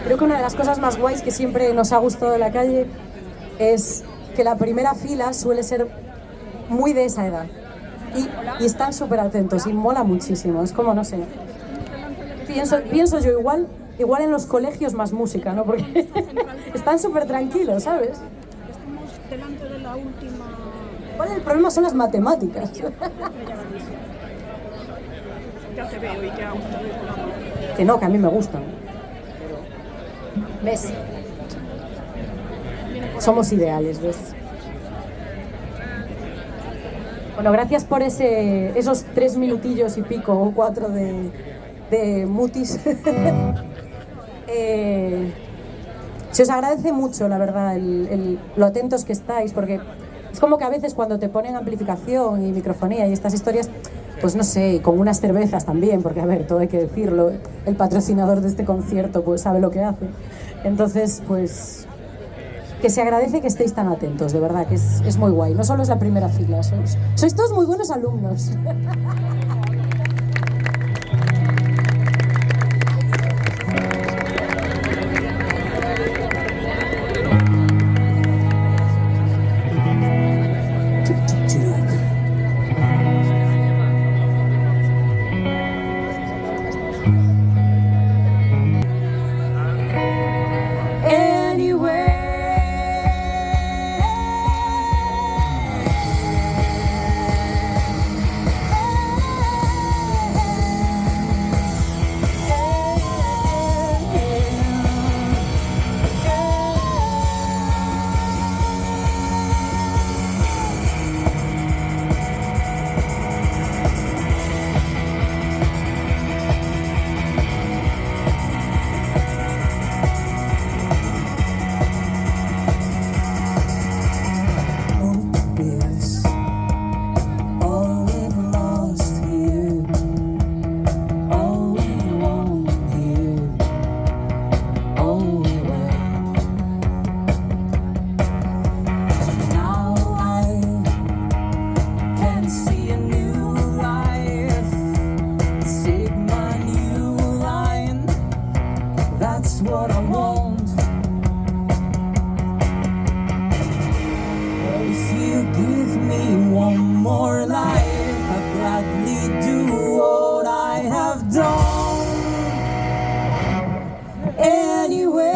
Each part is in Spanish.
Creo que una de las cosas más guays que siempre nos ha gustado de la calle es que la primera fila suele ser muy de esa edad y están súper atentos y mola muchísimo, es como, no sé, pienso yo igual en los colegios más música, ¿no? Porque están súper tranquilos, ¿sabes? Estamos delante de la última... ¿Cuál es el problema? Son las matemáticas. Ya te veo y ya aún te veo con la mano. Que no, que a mí me gustan. ¿Ves? Somos ideales, ¿ves? Bueno, gracias por esos 3 minutillos y pico o 4 de mutis. Se os agradece mucho, la verdad, lo atentos que estáis, porque es como que a veces cuando te ponen amplificación y microfonía y estas historias, pues no sé, con unas cervezas también, porque a ver, todo hay que decirlo, el patrocinador de este concierto pues sabe lo que hace. Entonces, pues que se agradece que estéis tan atentos, de verdad, que es muy guay. No solo es la primera fila, sois todos muy buenos alumnos. What I want. But if you give me one more life, I'd gladly do what I have done. Anyway.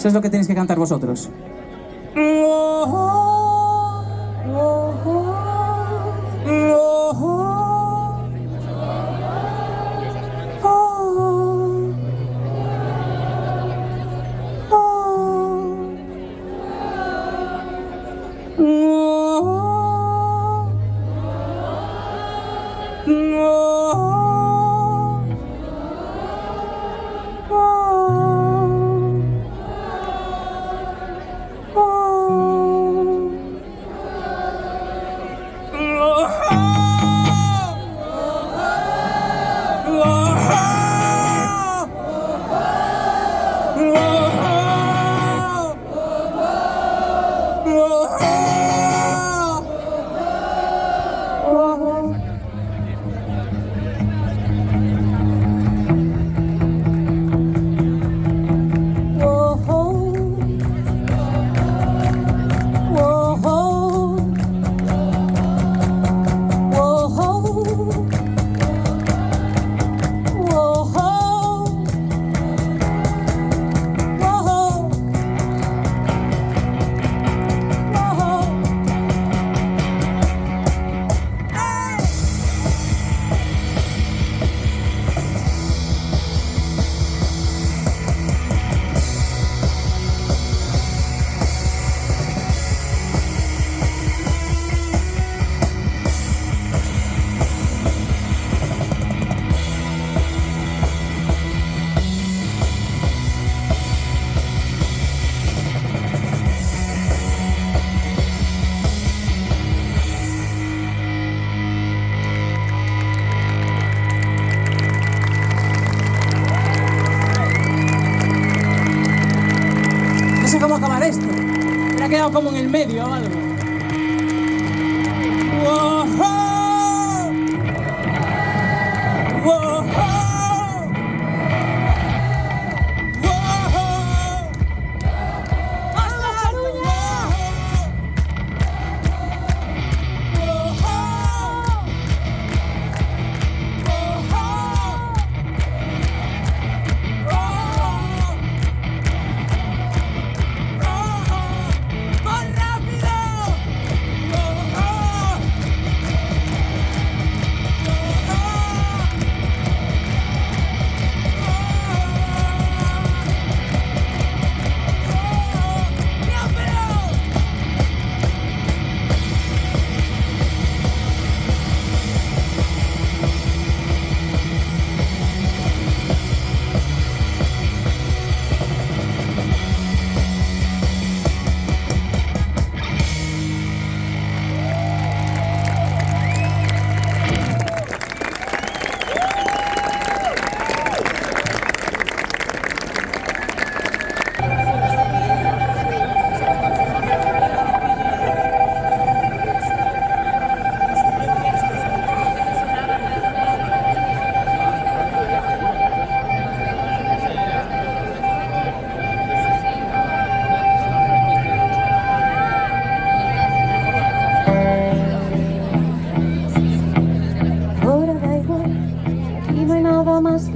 Eso es lo que tenéis que cantar vosotros. sé cómo acabar esto. Me ha quedado como en el medio o algo. Wow. Wow.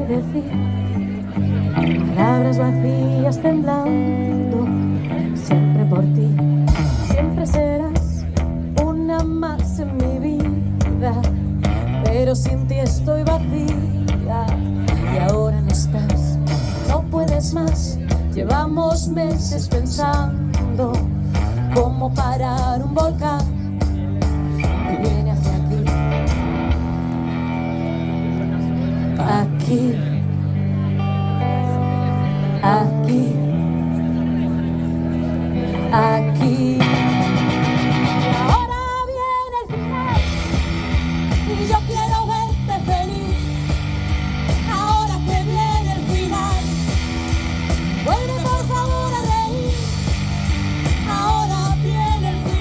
decir, palabras vacías temblando, siempre por ti, siempre serás una más en mi vida, pero sin ti estoy vacía y ahora no estás, no puedes más, llevamos meses pensando cómo parar un volcán que viene hacia aquí, aquí, aquí. Y ahora viene el final y yo quiero verte feliz. Ahora que viene el final, vuelve por favor a reír. Ahora viene el final.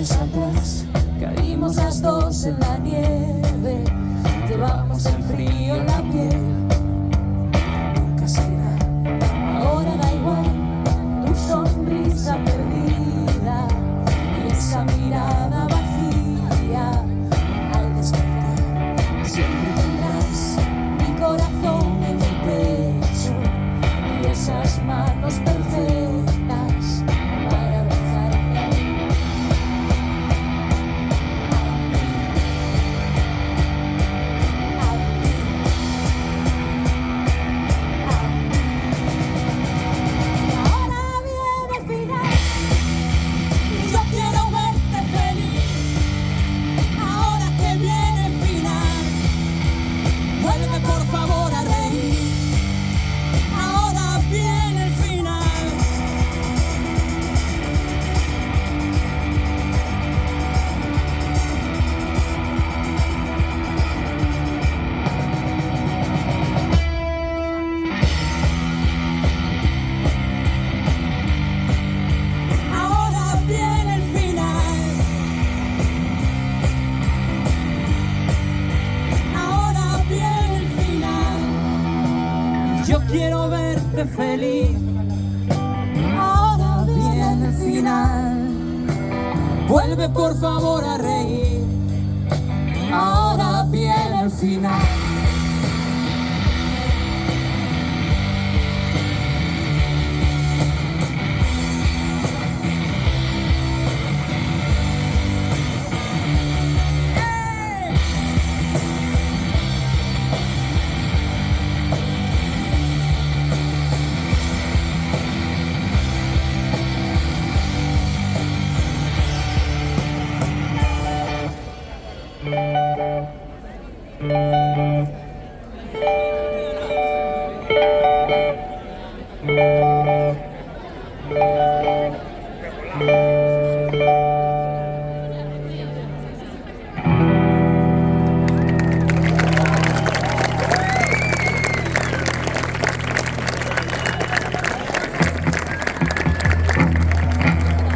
Atrás, caímos las dos en la nieve, llevamos el frío en la piel, nunca será, ahora da igual, tu sonrisa perdida y esa mirada vacía, al despertar, siempre tendrás mi corazón en el pecho y esas manos perfectas para abrazarme a mí. Yo quiero verte feliz. Ahora viene el final. Vuelve por favor a reír. Ahora viene el final.